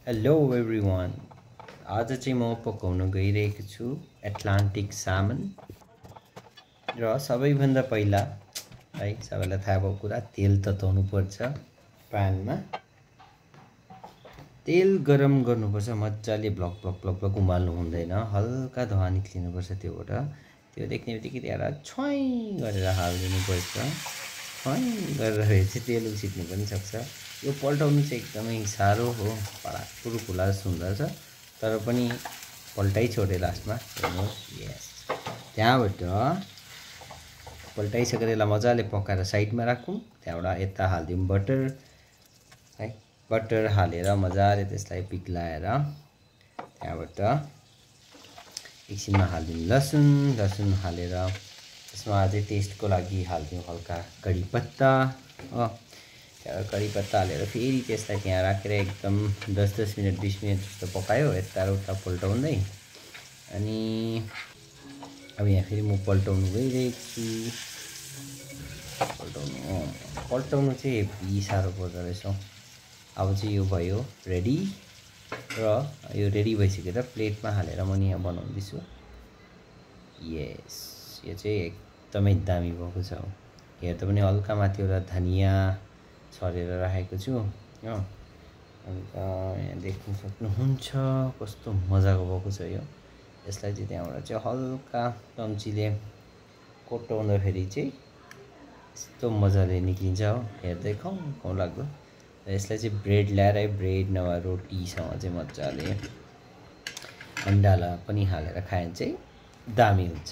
Hello everyone. आज चाहिँ म पकाउन गइरहेको छु एटलान्टिक सामन। र सबैभन्दा पहिला है सबैलाई थाहा भएको कुरा, तेल तताउनु पर्छ। प्यानमा तेल गरम गर्नुपर्छ, मजाले ब्लक ब्लक ब्लक ब्लक उमाल्नु हुँदैन, हल्का धुवा निक्लिनुपर्छ त्योबाट। त्यो देख्ने बित्तिकै त्यसलाई छोइ गरेर हालिदिनुपर्छ। छोइ गरेर चाहिँ तेल उछिट्नु पनि सक्छ। यो पल्टाउनु चाहिँ एकदमै साह्रो हो, पराक खुला जस्तो हुँदो रहेछ, तर पनि पल्टाइ छोडे लास्टमा। यस, त्यहाँबाट पल्टाइसकेर यसलाई मजाले पकाएर साइडमा राखौँ। त्यहाँबाट यता हालिदिउँ बटर है। बटर हालेर मजाले त्यसलाई पिघलाएर त्यहाँबाट एकछिनमा हालिदिउँ लसुन हालेर त्यसमा अझै टेस्टको लागि हालिदिउँ हल्का कडी पत्ता। त्यहाँबाट कडी पत्ता हालेर फेरि त्यसलाई त्यहाँ राखेर एकदम 10 मिनट 20 मिनट जस्तो पकायो, यता उता पल्टाउँदै। अनि अब यहाँ फेरि म पल्टाउनु गइरहेको छु। पल्टाउनु चाहिँ हेभी साह्रो पर्दो रहेछ। अब चाहिँ यो भयो रेडी, र यो रेडी भइसकेर प्लेटमा हालेर म यहाँ बनाउँदैछु। यस, यो चाहिँ एकदमै दामी भएको छ। हेर्दा पनि हल्का माथिबाट धनिया छरेर राखेको छु हो। अन्त यहाँ देख्न सक्नुहुन्छ कस्तो मजाको भएको छ यो। यसलाई चाहिँ त्यहाँबाट चाहिँ हल्का चम्चीले कोट्याउँदाखेरि चाहिँ यस्तो मजाले निक्लिन्छ हो, हेर्दै खाउँ लाग्दो। र यसलाई चाहिँ ब्रेड ल्याएर ब्रेड नभए रोटीसँग चाहिँ मजाले अन्डाला पनि हालेर खायो भने चाहिँ दामी हुन्छ।